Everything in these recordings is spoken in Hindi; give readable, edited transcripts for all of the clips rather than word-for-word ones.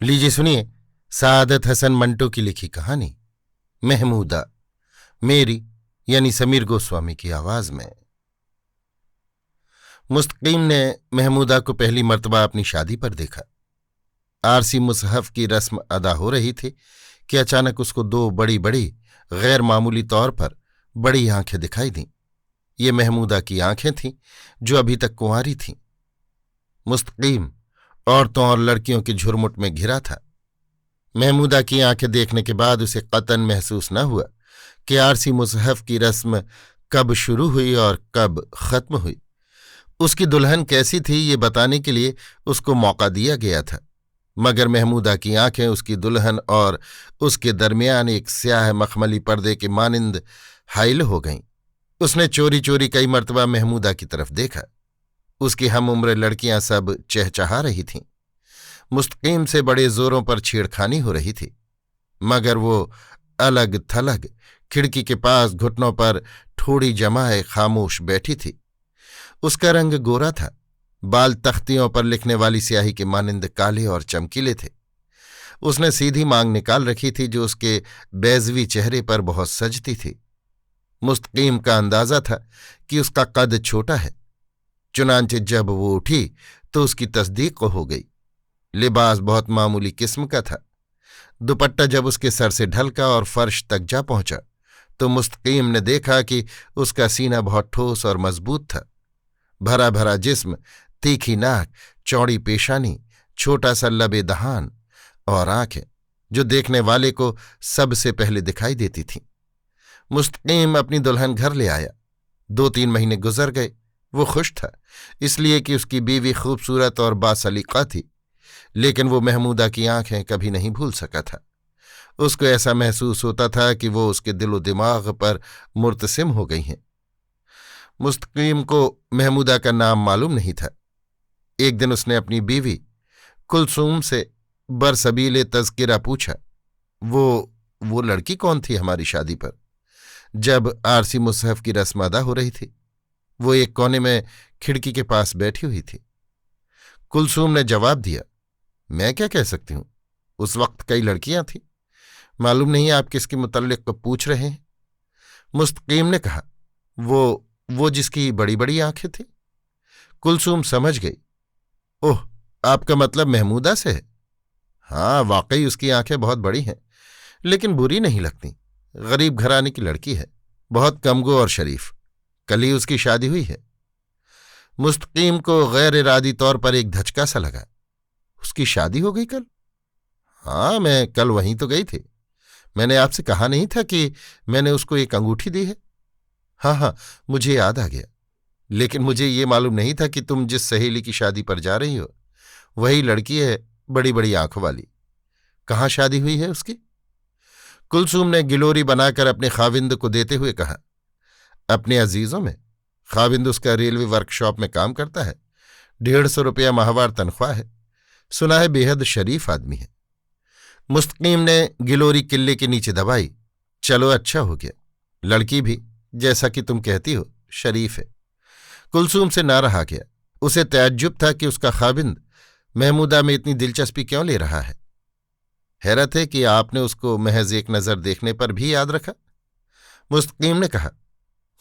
लीजिए सुनिए सादत हसन मंटो की लिखी कहानी महमूदा, मेरी यानी समीर गोस्वामी की आवाज में। मुस्तकीम ने महमूदा को पहली मर्तबा अपनी शादी पर देखा। आरसी मुसहफ की रस्म अदा हो रही थी कि अचानक उसको दो बड़ी बड़ी गैर मामूली तौर पर बड़ी आंखें दिखाई दीं। ये महमूदा की आंखें थीं जो अभी तक कुंवारी थीं। मुस्तकीम औरतों और लड़कियों के झुरमुट में घिरा था। महमूदा की आंखें देखने के बाद उसे कतन महसूस न हुआ कि आरसी मुसहफ की रस्म कब शुरू हुई और कब खत्म हुई। उसकी दुल्हन कैसी थी ये बताने के लिए उसको मौका दिया गया था, मगर महमूदा की आंखें उसकी दुल्हन और उसके दरमियान एक स्याह मखमली पर्दे के मानिंद हाइल हो गईं। उसने चोरी चोरी कई मर्तबा महमूदा की तरफ देखा। उसकी हम उम्र लड़कियां सब चहचहा रही थीं। मुस्तकीम से बड़े जोरों पर छेड़खानी हो रही थी, मगर वो अलग थलग खिड़की के पास घुटनों पर ठोड़ी जमाए खामोश बैठी थी। उसका रंग गोरा था, बाल तख्तियों पर लिखने वाली स्याही के मानिंद काले और चमकीले थे। उसने सीधी मांग निकाल रखी थी जो उसके बैजवी चेहरे पर बहुत सजती थी। मुस्तकीम का अंदाजा था कि उसका कद छोटा है, चुनांचे जब वो उठी तो उसकी तस्दीक हो गई। लिबास बहुत मामूली किस्म का था। दुपट्टा जब उसके सर से ढलका और फर्श तक जा पहुंचा तो मुस्तकीम ने देखा कि उसका सीना बहुत ठोस और मजबूत था। भरा भरा जिस्म, तीखी नाक, चौड़ी पेशानी, छोटा सा लबे दहान और आंखें जो देखने वाले को सबसे पहले दिखाई देती थीं। मुस्तकीम अपनी दुल्हन घर ले आया। 2-3 महीने गुजर गए। वो खुश था इसलिए कि उसकी बीवी खूबसूरत और बासलीका थी, लेकिन वो महमूदा की आंखें कभी नहीं भूल सका था। उसको ऐसा महसूस होता था कि वो उसके दिलो दिमाग पर मुर्तसिम हो गई हैं। मुस्तकीम को महमूदा का नाम मालूम नहीं था। एक दिन उसने अपनी बीवी कुलसूम से बरसबीले तज़किरा पूछा, वो लड़की कौन थी हमारी शादी पर, जब आरसी मुसहफ की रस्म अदा हो रही थी? वो एक कोने में खिड़की के पास बैठी हुई थी। कुलसूम ने जवाब दिया, मैं क्या कह सकती हूं, उस वक्त कई लड़कियां थीं। मालूम नहीं आप किसके मुतल्लिक पूछ रहे हैं? मुस्तकीम ने कहा, वो जिसकी बड़ी बड़ी आंखें थीं। कुलसूम समझ गई। ओह, आपका मतलब महमूदा से है? हाँ, वाकई उसकी आंखें बहुत बड़ी हैं, लेकिन बुरी नहीं लगती। गरीब घराने की लड़की है, बहुत कमगो और शरीफ। कल ही उसकी शादी हुई है। मुस्तकीम को गैर इरादी तौर पर एक धचका सा लगा। उसकी शादी हो गई कल? हाँ, मैं कल वहीं तो गई थी। मैंने आपसे कहा नहीं था कि मैंने उसको एक अंगूठी दी है? हाँ, मुझे याद आ गया, लेकिन मुझे ये मालूम नहीं था कि तुम जिस सहेली की शादी पर जा रही हो वही लड़की है, बड़ी बड़ी आंखों वाली। कहाँ शादी हुई है उसकी? कुलसूम ने गिलोरी बनाकर अपने खाविंद को देते हुए कहा, अपने अजीजों में। खाविंद उसका रेलवे वर्कशॉप में काम करता है। 150 रुपया माहवार तनख्वाह है। सुना है बेहद शरीफ आदमी है। मुस्तकीम ने गिलोरी किल्ले के नीचे दबाई। चलो, अच्छा हो गया। लड़की भी, जैसा कि तुम कहती हो, शरीफ है। कुलसूम से ना रहा गया। उसे तअज्जुब था कि उसका खाविंद महमूदा में इतनी दिलचस्पी क्यों ले रहा है। हैरत है कि आपने उसको महज एक नज़र देखने पर भी याद रखा। मुस्तकीम ने कहा,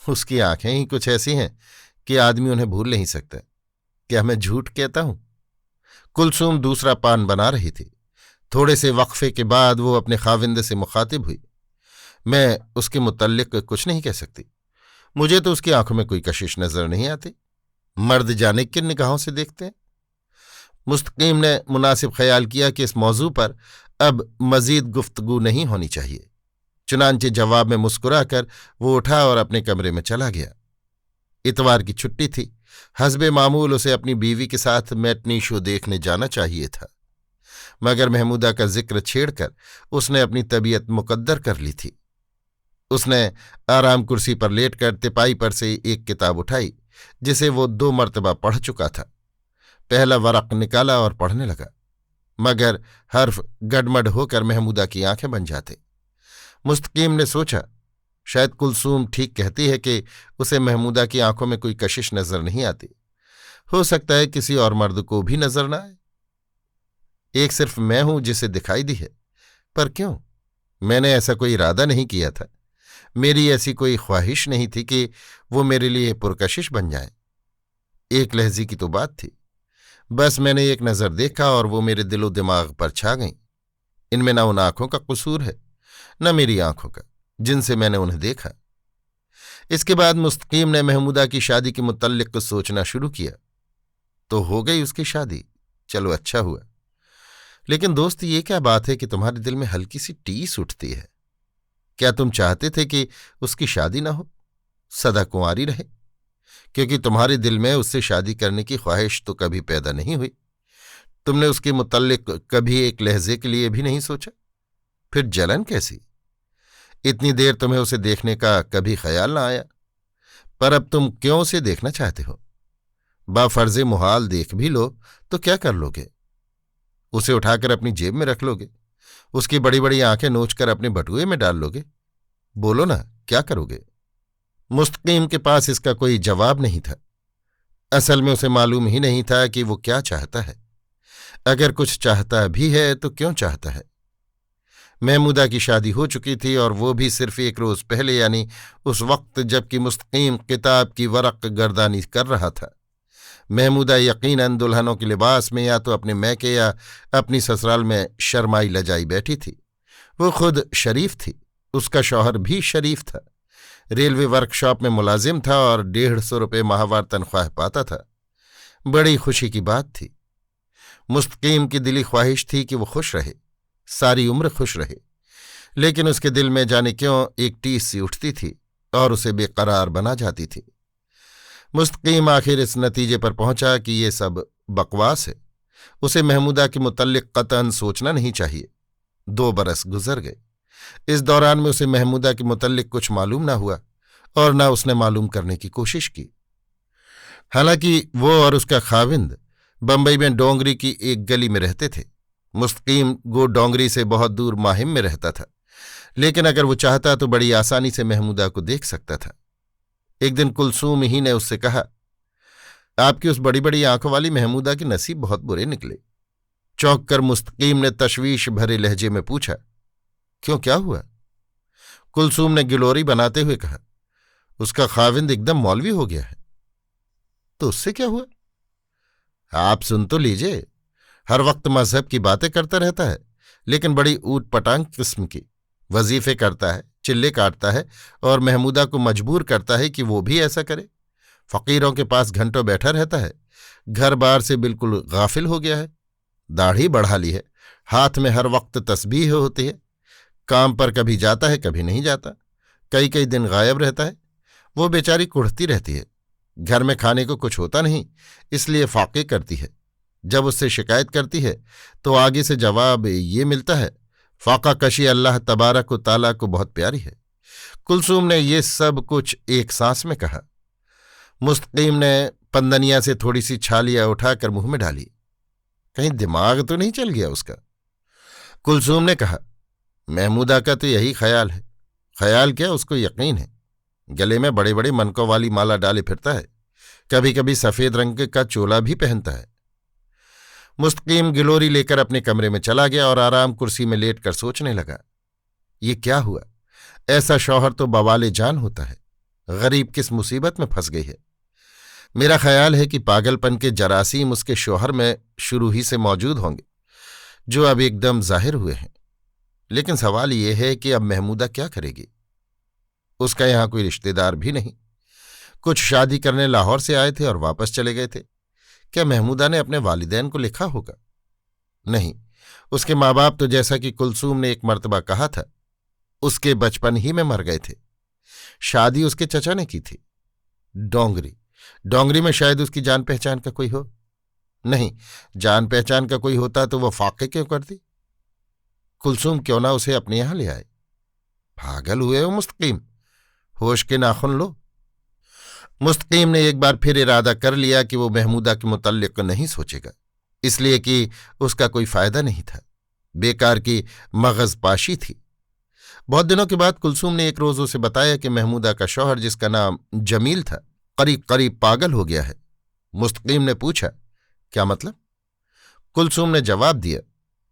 उसकी आंखें ही कुछ ऐसी हैं कि आदमी उन्हें भूल नहीं सकता। क्या मैं झूठ कहता हूं? कुलसूम दूसरा पान बना रही थी। थोड़े से वक्फे के बाद वो अपने खाविंद से मुखातिब हुई। मैं उसके मुतल्लिक कुछ नहीं कह सकती। मुझे तो उसकी आंखों में कोई कशिश नजर नहीं आती। मर्द जाने किन निगाहों से देखते हैं। मुस्तकीम ने मुनासिब ख्याल किया कि इस मौजू पर अब मजीद गुफ्तगू नहीं होनी चाहिए। चुनांचे जवाब में मुस्कुराकर वो उठा और अपने कमरे में चला गया। इतवार की छुट्टी थी। हस्बे मामूल उसे अपनी बीवी के साथ मैटनी शो देखने जाना चाहिए था, मगर महमूदा का जिक्र छेड़कर उसने अपनी तबीयत मुकद्दर कर ली थी। उसने आराम कुर्सी पर लेटकर तिपाई पर से एक किताब उठाई जिसे वो 2 मर्तबा पढ़ चुका था। पहला वरक निकाला और पढ़ने लगा, मगर हर्फ गडमड होकर महमूदा की आंखें बन जाते। मुस्तकीम ने सोचा, शायद कुलसूम ठीक कहती है कि उसे महमूदा की आंखों में कोई कशिश नजर नहीं आती। हो सकता है किसी और मर्द को भी नजर न आए। एक सिर्फ मैं हूं जिसे दिखाई दी है। पर क्यों? मैंने ऐसा कोई इरादा नहीं किया था। मेरी ऐसी कोई ख्वाहिश नहीं थी कि वो मेरे लिए पुरकशिश बन जाए। एक लहजे की तो बात थी। बस मैंने एक नज़र देखा और वो मेरे दिलो दिमाग पर छा गईं। इनमें न उन आंखों का कसूर है, न मेरी आंखों का, जिनसे मैंने उन्हें देखा। इसके बाद मुस्तकीम ने महमूदा की शादी के मुतल्लिक सोचना शुरू किया। तो हो गई उसकी शादी, चलो अच्छा हुआ। लेकिन दोस्त, ये क्या बात है कि तुम्हारे दिल में हल्की सी टीस उठती है? क्या तुम चाहते थे कि उसकी शादी ना हो, सदा कुंवारी रहे? क्योंकि तुम्हारे दिल में उससे शादी करने की ख्वाहिश तो कभी पैदा नहीं हुई। तुमने उसके मुतल्लिक कभी एक लहजे के लिए भी नहीं सोचा। फिर जलन कैसी? इतनी देर तुम्हें उसे देखने का कभी ख्याल ना आया, पर अब तुम क्यों उसे देखना चाहते हो? बाफर्जे मुहाल देख भी लो तो क्या कर लोगे? उसे उठाकर अपनी जेब में रख लोगे? उसकी बड़ी बड़ी आंखें नोचकर अपने बटुए में डाल लोगे? बोलो ना, क्या करोगे? मुस्तकीम के पास इसका कोई जवाब नहीं था। असल में उसे मालूम ही नहीं था कि वो क्या चाहता है। अगर कुछ चाहता भी है तो क्यों चाहता है? महमूदा की शादी हो चुकी थी, और वो भी सिर्फ एक रोज पहले, यानी उस वक्त जबकि मुस्तकीम किताब की वरक गर्दानी कर रहा था। महमूदा यकीनन दुल्हनों के लिबास में या तो अपने मैके या अपनी ससुराल में शर्माई लजाई बैठी थी। वो खुद शरीफ थी, उसका शौहर भी शरीफ था, रेलवे वर्कशॉप में मुलाजिम था और 150 रुपये माहवार तनख्वाह पाता था। बड़ी खुशी की बात थी। मुस्तकीम की दिली ख्वाहिश थी कि वो खुश रहे, सारी उम्र खुश रहे। लेकिन उसके दिल में जाने क्यों एक टीस सी उठती थी और उसे बेकरार बना जाती थी। मुस्तकीम आखिर इस नतीजे पर पहुंचा कि ये सब बकवास है। उसे महमूदा के मुतल्लिक कतन सोचना नहीं चाहिए। 2 बरस गुजर गए। इस दौरान में उसे महमूदा के मुतल्लिक कुछ मालूम ना हुआ और न उसने मालूम करने की कोशिश की। हालांकि वो और उसका खाविंद बंबई में डोंगरी की एक गली में रहते थे। मुस्तकीम गो डोंगरी से बहुत दूर माहिम में रहता था, लेकिन अगर वो चाहता तो बड़ी आसानी से महमूदा को देख सकता था। एक दिन कुलसूम ही ने उससे कहा, आपकी उस बड़ी बड़ी आंखों वाली महमूदा के नसीब बहुत बुरे निकले। चौंक कर मुस्तकीम ने तशवीश भरे लहजे में पूछा, क्यों, क्या हुआ? कुलसूम ने गिलोरी बनाते हुए कहा, उसका खाविंद एकदम मौलवी हो गया है। तो उससे क्या हुआ? आप सुन तो लीजिए। हर वक्त मजहब की बातें करता रहता है, लेकिन बड़ी ऊट पटांग किस्म की। वजीफे करता है, चिल्ले काटता है और महमूदा को मजबूर करता है कि वो भी ऐसा करे। फकीरों के पास घंटों बैठा रहता है। घर बार से बिल्कुल गाफिल हो गया है। दाढ़ी बढ़ा ली है, हाथ में हर वक्त तस्बीह होती है। काम पर कभी जाता है, कभी नहीं जाता। कई कई दिन गायब रहता है। वो बेचारी कुढ़ती रहती है। घर में खाने को कुछ होता नहीं, इसलिए फाके करती है। जब उससे शिकायत करती है तो आगे से जवाब ये मिलता है, फाका कशी अल्लाह तबारक व ताला को बहुत प्यारी है। कुलसूम ने ये सब कुछ एक सांस में कहा। मुस्तकीम ने पंदनिया से थोड़ी सी छालियां उठाकर मुंह में डाली। कहीं दिमाग तो नहीं चल गया उसका? कुलसूम ने कहा, महमूदा का तो यही ख्याल है। ख्याल क्या, उसको यकीन है। गले में बड़े बड़े मनकों वाली माला डाले फिरता है। कभी कभी सफेद रंग का चोला भी पहनता है। मुस्तकीम गिलोरी लेकर अपने कमरे में चला गया और आराम कुर्सी में लेटकर सोचने लगा, ये क्या हुआ? ऐसा शौहर तो बवाले जान होता है। गरीब किस मुसीबत में फंस गई है। मेरा ख्याल है कि पागलपन के जरासीम उसके शौहर में शुरू ही से मौजूद होंगे, जो अब एकदम जाहिर हुए हैं। लेकिन सवाल यह है कि अब महमूदा क्या करेगी? उसका यहां कोई रिश्तेदार भी नहीं। कुछ शादी करने लाहौर से आए थे और वापस चले गए थे। क्या महमूदा ने अपने वालिदैन को लिखा होगा? नहीं, उसके माँ बाप तो जैसा कि कुलसूम ने एक मर्तबा कहा था, उसके बचपन ही में मर गए थे। शादी उसके चचा ने की थी। डोंगरी में शायद उसकी जान पहचान का कोई हो। नहीं, जान पहचान का कोई होता तो वह फाके क्यों करती? कुलसूम क्यों ना उसे अपने यहां ले आए। पागल हुए हो मुस्तकीम, होश के नाखुन लो। मुस्तकीम ने एक बार फिर इरादा कर लिया कि वो महमूदा के मुतल्लिक नहीं सोचेगा, इसलिए कि उसका कोई फायदा नहीं था। बेकार की मगजपाशी थी। बहुत दिनों के बाद कुलसूम ने एक रोज उसे बताया कि महमूदा का शौहर, जिसका नाम जमील था, करीब करीब पागल हो गया है। मुस्तकीम ने पूछा, क्या मतलब? कुलसूम ने जवाब दिया,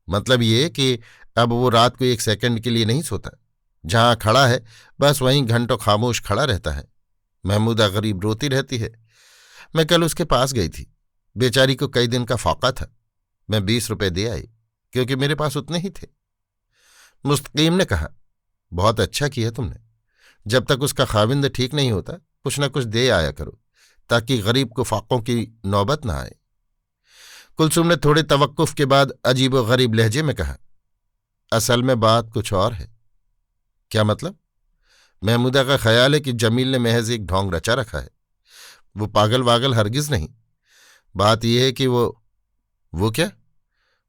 मतलब ये कि अब वो रात को एक सेकंड के लिए नहीं सोता। जहां खड़ा है बस वहीं घंटों खामोश खड़ा रहता है। महमूदा गरीब रोती रहती है। मैं कल उसके पास गई थी। बेचारी को कई दिन का फाका था। मैं 20 रुपए दे आई, क्योंकि मेरे पास उतने ही थे। मुस्तकीम ने कहा, बहुत अच्छा किया तुमने। जब तक उसका खाविंद ठीक नहीं होता कुछ न कुछ दे आया करो, ताकि गरीब को फाकों की नौबत न आए। कुलसुम ने थोड़े तवक्कुफ के बाद अजीबो गरीब लहजे में कहा, असल में बात कुछ और है। क्या मतलब? महमूदा का ख्याल है कि जमील ने महज एक ढोंग रचा रखा है। वो पागल वागल हरगिज नहीं। बात यह है कि वो क्या?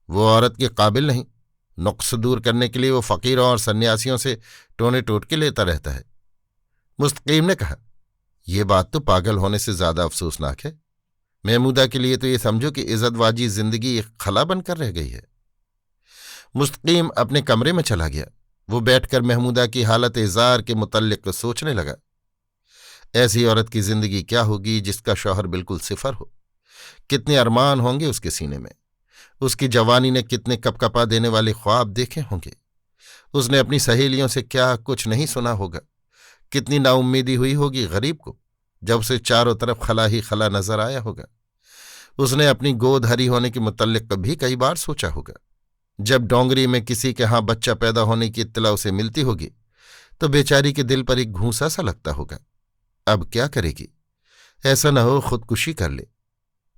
वो औरत के काबिल नहीं। नुक्स दूर करने के लिए वो फकीरों और सन्यासियों से टोने टोटके लेता रहता है। मुस्तकीम ने कहा, यह बात तो पागल होने से ज्यादा अफसोसनाक है। महमूदा के लिए तो ये समझो कि इज्जतवाजी जिंदगी एक खला बनकर रह गई है। मुस्तकीम अपने कमरे में चला गया। वो बैठकर महमूदा की हालत इजार के मुतल्लिक सोचने लगा। ऐसी औरत की जिंदगी क्या होगी जिसका शौहर बिल्कुल सिफर हो? कितने अरमान होंगे उसके सीने में। उसकी जवानी ने कितने कपकपा देने वाले ख्वाब देखे होंगे। उसने अपनी सहेलियों से क्या कुछ नहीं सुना होगा। कितनी नाउम्मीदी हुई होगी गरीब को जब उसे चारों तरफ खला ही खला नजर आया होगा। उसने अपनी गोद हरी होने के मुतल्लिक भी कई बार सोचा होगा। जब डोंगरी में किसी के यहां बच्चा पैदा होने की इत्तला उसे मिलती होगी तो बेचारी के दिल पर एक घूंसा सा लगता होगा। अब क्या करेगी? ऐसा न हो खुदकुशी कर ले।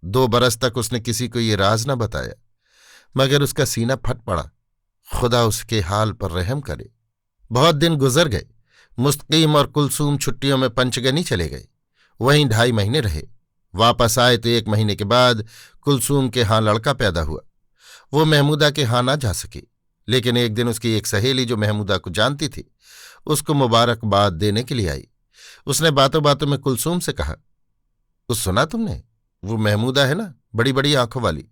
2 बरस तक उसने किसी को ये राज न बताया, मगर उसका सीना फट पड़ा। खुदा उसके हाल पर रहम करे। बहुत दिन गुजर गए। मुस्तकीम और कुलसूम छुट्टियों में पंचगनी चले गए। वहीं 2.5 महीने रहे। वापस आए तो 1 महीने के बाद कुलसूम के हां लड़का पैदा हुआ। वो महमूदा के हां ना जा सकी, लेकिन एक दिन उसकी एक सहेली जो महमूदा को जानती थी उसको मुबारकबाद देने के लिए आई। उसने बातों बातों में कुलसूम से कहा, उस सुना तुमने? वो महमूदा है ना, बड़ी बड़ी आंखों वाली।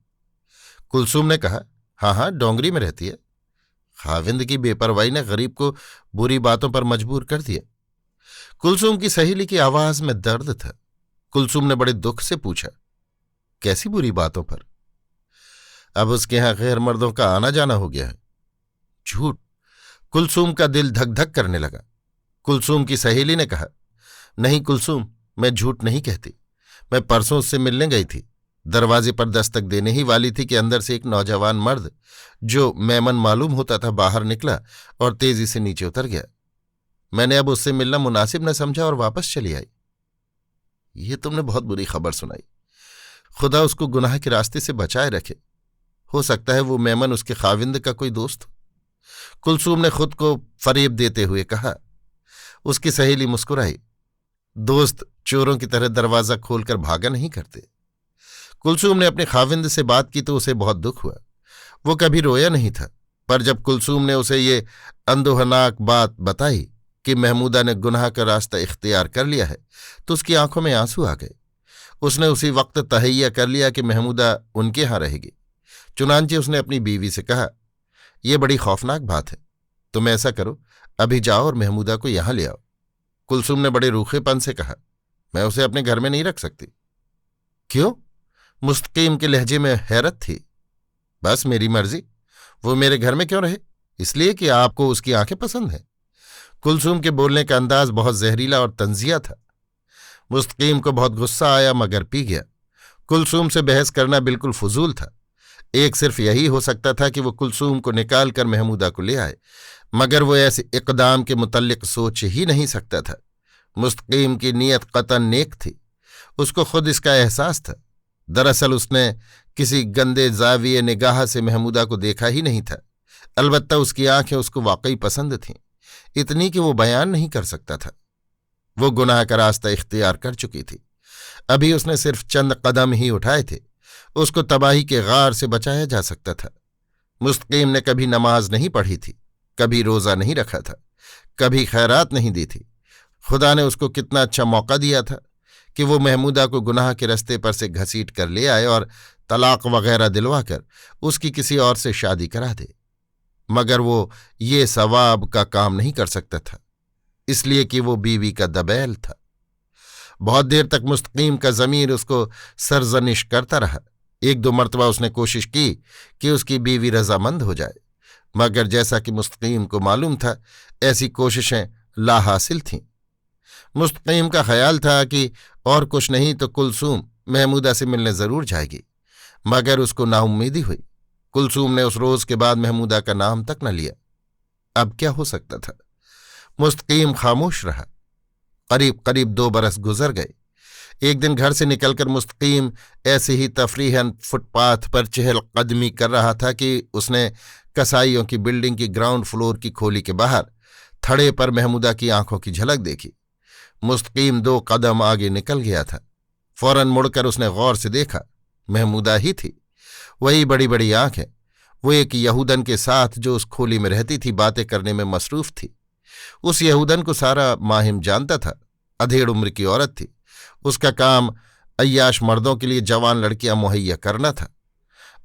कुलसूम ने कहा, हाँ हाँ, डोंगरी में रहती है। खाविंद की बेपरवाही ने गरीब को बुरी बातों पर मजबूर कर दिया। कुलसूम की सहेली की आवाज में दर्द था। कुलसूम ने बड़े दुख से पूछा, कैसी बुरी बातों पर? अब उसके यहां गैर मर्दों का आना जाना हो गया है। झूठ। कुलसूम का दिल धक धक करने लगा। कुलसूम की सहेली ने कहा, नहीं कुलसूम, मैं झूठ नहीं कहती। मैं परसों उससे मिलने गई थी। दरवाजे पर दस्तक देने ही वाली थी कि अंदर से एक नौजवान मर्द जो मेमन मालूम होता था बाहर निकला और तेजी से नीचे उतर गया। मैंने अब उससे मिलना मुनासिब न समझा और वापस चली आई। ये तुमने बहुत बुरी खबर सुनाई। खुदा उसको गुनाह के रास्ते से बचाए रखे। हो सकता है वो मेमन उसके खाविंद का कोई दोस्त हो। कुलसूम ने खुद को फरेब देते हुए कहा। उसकी सहेली मुस्कुराई। दोस्त चोरों की तरह दरवाजा खोलकर भागा नहीं करते। कुलसूम ने अपने खाविंद से बात की तो उसे बहुत दुख हुआ। वो कभी रोया नहीं था, पर जब कुलसूम ने उसे ये अंदोहनाक बात बताई कि महमूदा ने गुनाह का रास्ता इख्तियार कर लिया है तो उसकी आंखों में आंसू आ गए। उसने उसी वक्त तहैया कर लिया कि महमूदा उनके यहां रहेगी। चुनांचे उसने अपनी बीवी से कहा, यह बड़ी खौफनाक बात है। तुम ऐसा करो, अभी जाओ और महमूदा को यहां ले आओ। कुलसूम ने बड़े रूखेपन से कहा, मैं उसे अपने घर में नहीं रख सकती। क्यों? मुस्तकीम के लहजे में हैरत थी। बस मेरी मर्जी। वो मेरे घर में क्यों रहे? इसलिए कि आपको उसकी आंखें पसंद हैं। कुलसूम के बोलने का अंदाज बहुत जहरीला और तंजिया था। मुस्तकीम को बहुत गुस्सा आया, मगर पी गया। कुलसूम से बहस करना बिल्कुल फजूल था। एक सिर्फ यही हो सकता था कि वो कुलसूम को निकाल कर महमूदा को ले आए, मगर वो ऐसे इक़दाम के मुतल्लिक सोच ही नहीं सकता था। मुस्तकीम की नीयत कतन नेक थी। उसको खुद इसका एहसास था। दरअसल उसने किसी गंदे जाविये निगाह से महमूदा को देखा ही नहीं था। अलबत्ता उसकी आंखें उसको वाकई पसंद थीं, इतनी कि वो बयान नहीं कर सकता था। वो गुनाह का रास्ता इख्तियार कर चुकी थी। अभी उसने सिर्फ चंद कदम ही उठाए थे। उसको तबाही के गार से बचाया जा सकता था। मुस्तकीम ने कभी नमाज नहीं पढ़ी थी, कभी रोजा नहीं रखा था, कभी खैरात नहीं दी थी। खुदा ने उसको कितना अच्छा मौका दिया था कि वो महमूदा को गुनाह के रास्ते पर से घसीट कर ले आए और तलाक वगैरह दिलवाकर उसकी किसी और से शादी करा दे। मगर वो ये सवाब का काम नहीं कर सकता था, इसलिए कि वो बीवी का दबैल था। बहुत देर तक मुस्तकीम का ज़मीर उसको सरजनिश करता रहा। एक दो मर्तबा उसने कोशिश की कि उसकी बीवी रजामंद हो जाए, मगर जैसा कि मुस्तकीम को मालूम था, ऐसी कोशिशें लाहासिल थीं। मुस्तकीम का ख्याल था कि और कुछ नहीं तो कुलसूम महमूदा से मिलने जरूर जाएगी, मगर उसको नाउम्मीदी हुई। कुलसूम ने उस रोज के बाद महमूदा का नाम तक न लिया। अब क्या हो सकता था? मुस्तकीम खामोश रहा। करीब करीब 2 बरस गुजर गए। एक दिन घर से निकलकर मुस्तकीम ऐसे ही तफरीहन फुटपाथ पर चहलकदमी कर रहा था कि उसने कसाईयों की बिल्डिंग की ग्राउंड फ्लोर की खोली के बाहर थड़े पर महमूदा की आंखों की झलक देखी। मुस्तकीम 2 कदम आगे निकल गया था। फौरन मुड़कर उसने गौर से देखा, महमूदा ही थी। वही बड़ी बड़ी आंखें, वो एक यहूदन के साथ जो उस खोली में रहती थी बातें करने में मसरूफ थी। उस यहूदन को सारा माहिम जानता था। अधेड़ उम्र की औरत थी। उसका काम अय्याश मर्दों के लिए जवान लड़कियां मुहैया करना था।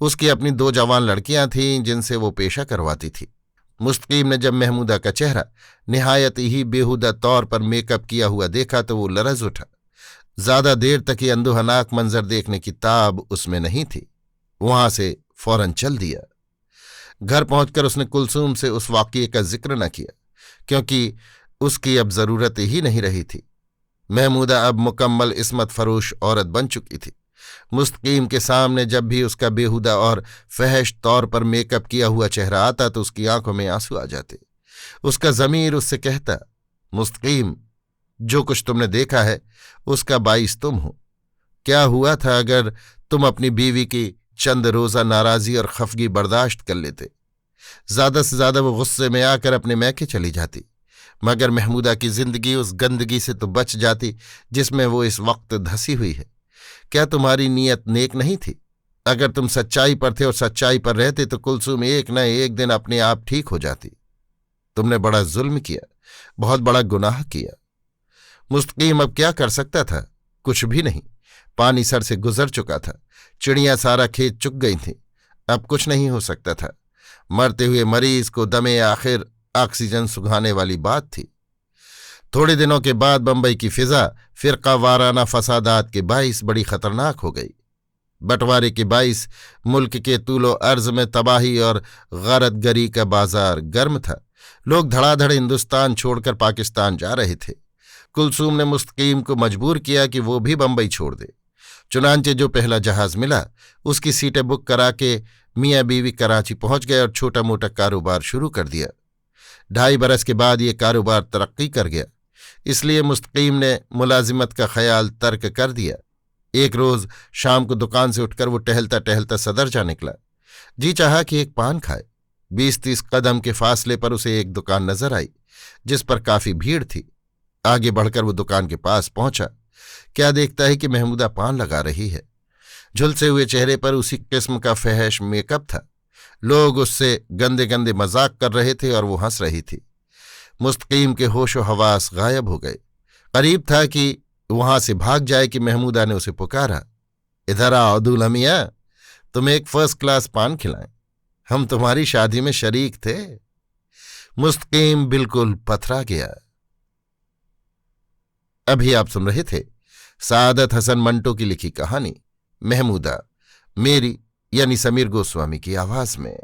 उसकी अपनी 2 जवान लड़कियां थीं जिनसे वो पेशा करवाती थी। मुस्तकीम ने जब महमूदा का चेहरा निहायत ही बेहुदा तौर पर मेकअप किया हुआ देखा तो वो लरज उठा। ज्यादा देर तक ये अंदोहनाक मंजर देखने की ताब उसमें नहीं थी। वहां से फौरन चल दिया। घर पहुंचकर उसने कुलसूम से उस वाक़ये का जिक्र न किया, क्योंकि उसकी अब जरूरत ही नहीं रही थी। महमूदा अब मुकम्मल इस्मत फरोश औरत बन चुकी थी। मुस्तकीम के सामने जब भी उसका बेहुदा और फहश तौर पर मेकअप किया हुआ चेहरा आता तो उसकी आंखों में आंसू आ जाते। उसका ज़मीर उससे कहता, मुस्तकीम, जो कुछ तुमने देखा है उसका बाइस तुम हो। क्या हुआ था अगर तुम अपनी बीवी की चंद रोज़ा नाराज़ी और खफगी बर्दाश्त कर लेते? ज्यादा से ज्यादा वो गुस्से में आकर अपने मैके चली जाती, मगर महमूदा की जिंदगी उस गंदगी से तो बच जाती जिसमें वो इस वक्त धसी हुई है। क्या तुम्हारी नीयत नेक नहीं थी? अगर तुम सच्चाई पर थे और सच्चाई पर रहते तो कुलसूम एक न एक दिन अपने आप ठीक हो जाती। तुमने बड़ा जुल्म किया, बहुत बड़ा गुनाह किया। मुस्तकीम अब क्या कर सकता था? कुछ भी नहीं। पानी सर से गुजर चुका था। चिड़ियां सारा खेत चुक गई थीं। अब कुछ नहीं हो सकता था। मरते हुए मरीज को दमे आखिर ऑक्सीजन सुघाने वाली बात थी। थोड़े दिनों के बाद बंबई की फिजा फिरका वाराना फसादात के बाइस बड़ी खतरनाक हो गई। बंटवारे के बाइस मुल्क के तूलो अर्ज में तबाही और गरदगरी का बाजार गर्म था। लोग धड़ाधड़ हिंदुस्तान छोड़कर पाकिस्तान जा रहे थे। कुलसूम ने मुस्तकीम को मजबूर किया कि वो भी बंबई छोड़ दे। चुनांचे जो पहला जहाज मिला उसकी सीटें बुक करा के मियाँ बीवी कराची पहुंच गए और छोटा मोटा कारोबार शुरू कर दिया। 2.5 बरस के बाद ये कारोबार तरक्की कर गया, इसलिए मुस्तकीम ने मुलाजिमत का ख्याल तर्क कर दिया। एक रोज शाम को दुकान से उठकर वो टहलता टहलता सदर जा निकला। जी चाहा कि एक पान खाए। 20-30 कदम के फासले पर उसे एक दुकान नजर आई जिस पर काफी भीड़ थी। आगे बढ़कर वो दुकान के पास पहुंचा। क्या देखता है कि महमूदा पान लगा रही है। झुलसे हुए चेहरे पर उसी किस्म का फहश मेकअप था। लोग उससे गंदे गंदे मजाक कर रहे थे और वो हंस रही थी। मुस्तकीम के होशो हवास गायब हो गए। करीब था कि वहां से भाग जाए कि महमूदा ने उसे पुकारा, इधर आओ दूल्हा मियां, तुम्हें एक फर्स्ट क्लास पान खिलाएं, हम तुम्हारी शादी में शरीक थे। मुस्तकीम बिल्कुल पथरा गया। अभी आप सुन रहे थे सादत हसन मंटो की लिखी कहानी महमूदा, मेरी यानी समीर गोस्वामी की आवाज में।